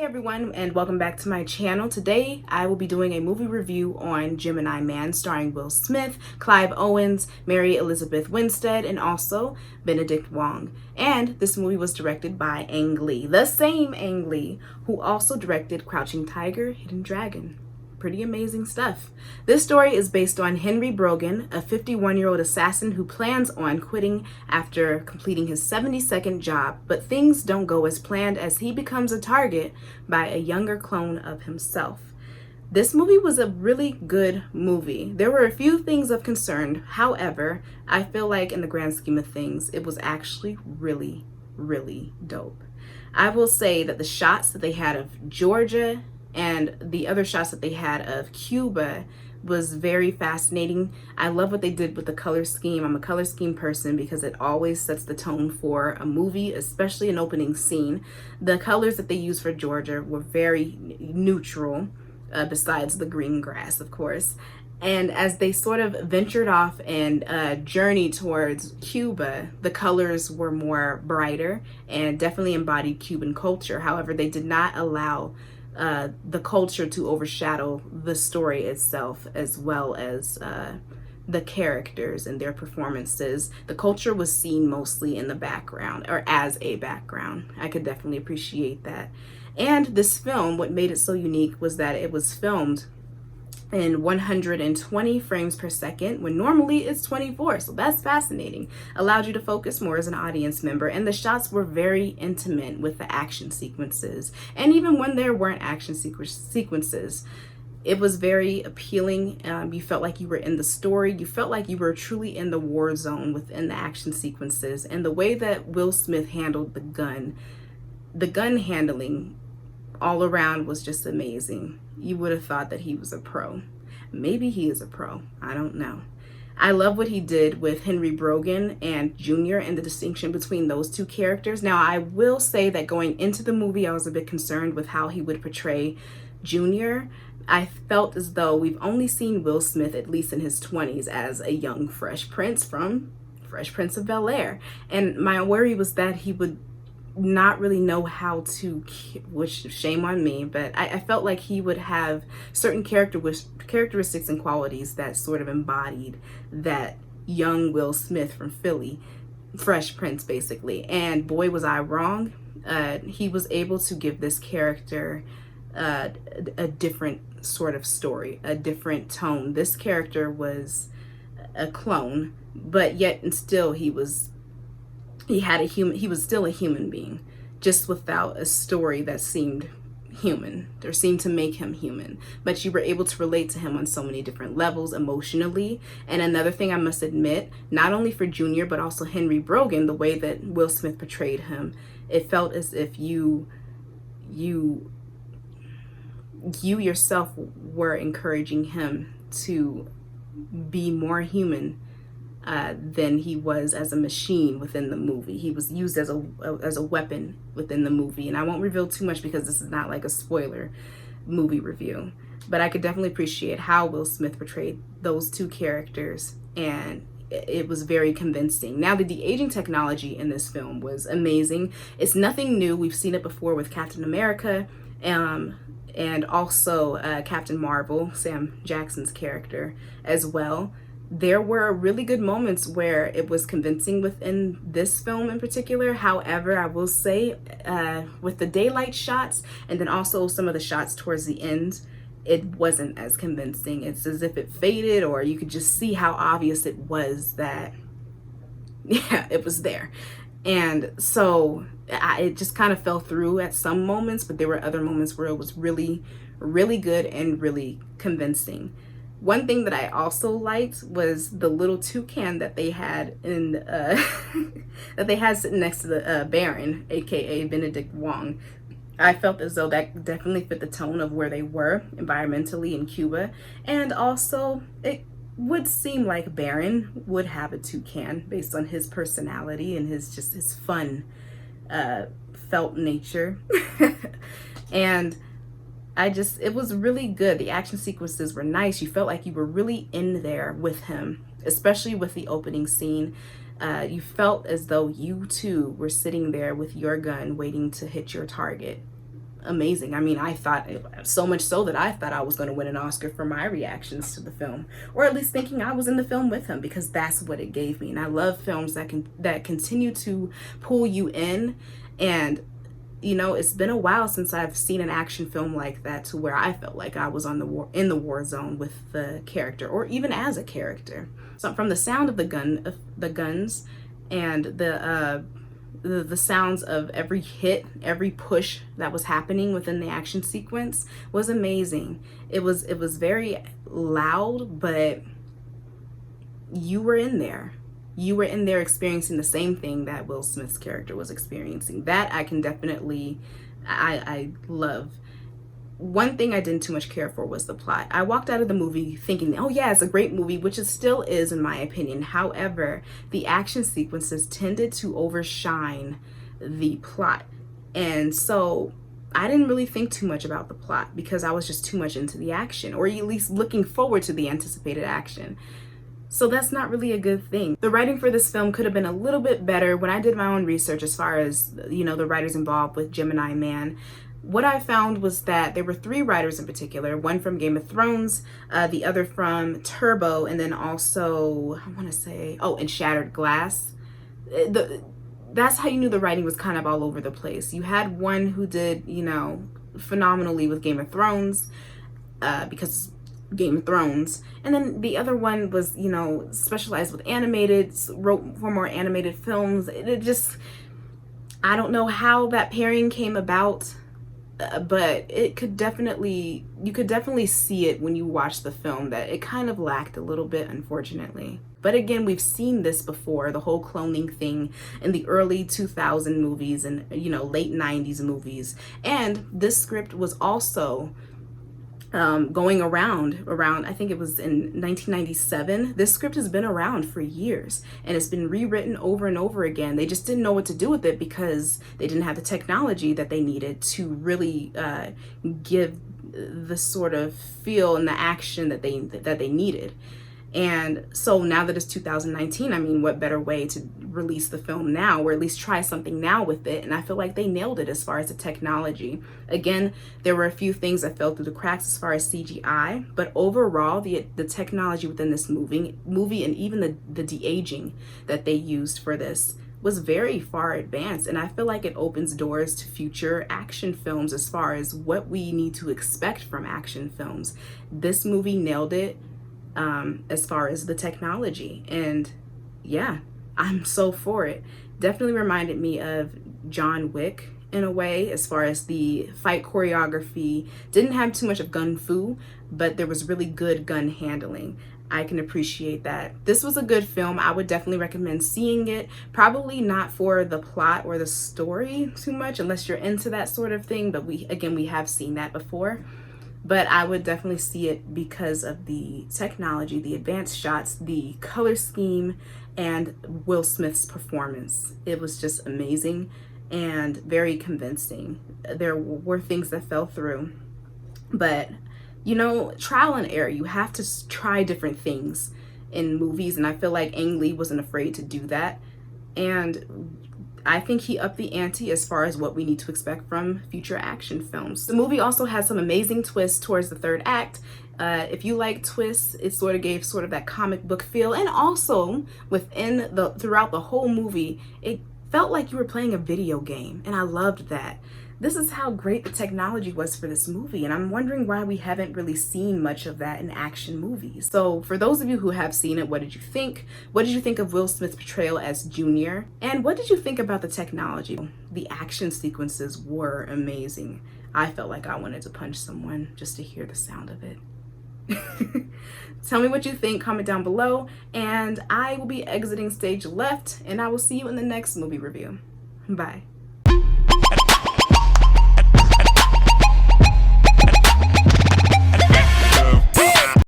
everyone, and welcome back to my channel. Today I will be doing a movie review on Gemini Man starring Will Smith, Clive Owens, Mary Elizabeth Winstead, and also Benedict Wong. And this movie was directed by Ang Lee, the same Ang Lee who also directed Crouching Tiger, Hidden Dragon. Pretty amazing stuff. This story is based on Henry Brogan, a 51-year-old assassin who plans on quitting after completing his 72nd job, but things don't go as planned as he becomes a target by a younger clone of himself. This movie was a really good movie. There were a few things of concern. However, I feel like in the grand scheme of things, it was actually really, really dope. I will say that the shots that they had of Georgia and the other shots that they had of Cuba was very fascinating. I love what they did with the color scheme. I'm a color scheme person because it always sets the tone for a movie, especially an opening scene. The colors that they used for Georgia were very neutral, besides the green grass, of course. And as they sort of ventured off and journeyed towards Cuba, the colors were more brighter and definitely embodied Cuban culture. However, they did not allow the culture to overshadow the story itself, as well as the characters and their performances. The culture was seen mostly in the background, or as a background. I could definitely appreciate that. And this film, what made it so unique was that it was filmed in 120 frames per second when normally it's 24. So that's fascinating. Allowed you to focus more as an audience member, and the shots were very intimate with the action sequences. And even when there weren't action sequences, it was very appealing. You felt like you were in the story. You felt like you were truly in the war zone within the action sequences. And the way that Will Smith handled the gun handling all around was just amazing. You would have thought that he was a pro. Maybe he is a pro. I don't know. I love what he did with Henry Brogan and Jr. and the distinction between those two characters. Now, I will say that going into the movie, I was a bit concerned with how he would portray Jr. I felt as though we've only seen Will Smith, at least in his 20s, as a young Fresh Prince from Fresh Prince of Bel-Air. And my worry was that he would not really know how to, which shame on me, but I felt like he would have certain characteristics and qualities that sort of embodied that young Will Smith from Philly, Fresh Prince basically. And boy, was I wrong. He was able to give this character a different sort of story, a different tone. This character was a clone, but yet and still he was still a human being, just without a story that seemed human or seemed to make him human. But you were able to relate to him on so many different levels emotionally. And another thing I must admit, not only for Junior, but also Henry Brogan, the way that Will Smith portrayed him, it felt as if you yourself were encouraging him to be more human than he was as a machine within the movie. He was used as a weapon within the movie. And I won't reveal too much because this is not like a spoiler movie review. But I could definitely appreciate how Will Smith portrayed those two characters, and it was very convincing. Now, the de-aging technology in this film was amazing. It's nothing new. We've seen it before with Captain America, and also Captain Marvel, Sam Jackson's character as well. There were really good moments where it was convincing within this film in particular. However, I will say with the daylight shots and then also some of the shots towards the end, it wasn't as convincing. It's as if it faded, or you could just see how obvious it was that, yeah, it was there. And so it just kind of fell through at some moments, but there were other moments where it was really, really good and really convincing. One thing that I also liked was the little toucan that they had in that they had sitting next to the Baron, aka Benedict Wong. I felt as though that definitely fit the tone of where they were environmentally in Cuba, and also it would seem like Baron would have a toucan based on his personality and his fun felt nature. And it was really good. The action sequences were nice. You felt like you were really in there with him, especially with the opening scene. You felt as though you too were sitting there with your gun waiting to hit your target. amazing. I mean, I thought, so much so that I thought I was going to win an Oscar for my reactions to the film, or at least thinking I was in the film with him, because that's what it gave me. And I love films that continue to pull you in. And you know, it's been a while since I've seen an action film like that, to where I felt like I was in the war zone with the character, or even as a character. So from the sound of the guns, and the sounds of every hit, every push that was happening within the action sequence was amazing. It was very loud, but you were in there. You were in there experiencing the same thing that Will Smith's character was experiencing. That I can definitely, I love. One thing I didn't too much care for was the plot. I walked out of the movie thinking, oh yeah, it's a great movie, which it still is in my opinion. However, the action sequences tended to overshine the plot. And so I didn't really think too much about the plot, because I was just too much into the action, or at least looking forward to the anticipated action. So that's not really a good thing. The writing for this film could have been a little bit better. When I did my own research as far as, you know, the writers involved with Gemini Man, what I found was that there were 3 writers in particular, one from Game of Thrones, the other from Turbo, and then also, I want to say, oh, and Shattered Glass. That's how you knew the writing was kind of all over the place. You had one who did, you know, phenomenally with Game of Thrones, because Game of Thrones, and then the other one was, you know, specialized with animated, wrote for more animated films. It just, I don't know how that pairing came about, but it could definitely, you could definitely see it when you watch the film, that it kind of lacked a little bit, unfortunately. But again, we've seen this before, the whole cloning thing in the early 2000 movies and, you know, late 90s movies. And this script was also going around, I think it was in 1997. This script has been around for years, and it's been rewritten over and over again. They just didn't know what to do with it, because they didn't have the technology that they needed to really give the sort of feel and the action that they needed. And so now that it's 2019, I mean, what better way to release the film now, or at least try something now with it? And I feel like they nailed it as far as the technology. Again, there were a few things that fell through the cracks as far as CGI, but overall, the technology within this movie and even the de-aging that they used for this was very far advanced. And I feel like it opens doors to future action films as far as what we need to expect from action films. This movie nailed it. As far as the technology, and yeah, I'm so for it. Definitely reminded me of John Wick in a way, as far as the fight choreography. Didn't have too much of gun fu, but there was really good gun handling. I can appreciate that. This was a good film. I would definitely recommend seeing it. Probably not for the plot or the story too much, unless you're into that sort of thing, but we have seen that before. But I would definitely see it because of the technology, the advanced shots, the color scheme, and Will Smith's performance. It was just amazing and very convincing. There were things that fell through, but you know, trial and error. You have to try different things in movies, and I feel like Ang Lee wasn't afraid to do that. And I think he upped the ante as far as what we need to expect from future action films. The movie also has some amazing twists towards the third act. If you like twists, it sort of gave sort of that comic book feel, and also throughout the whole movie, it felt like you were playing a video game, and I loved that. This is how great the technology was for this movie, and I'm wondering why we haven't really seen much of that in action movies. So for those of you who have seen it, what did you think? What did you think of Will Smith's portrayal as Junior? And what did you think about the technology? The action sequences were amazing. I felt like I wanted to punch someone just to hear the sound of it. Tell me what you think, comment down below, and I will be exiting stage left, and I will see you in the next movie review. Bye.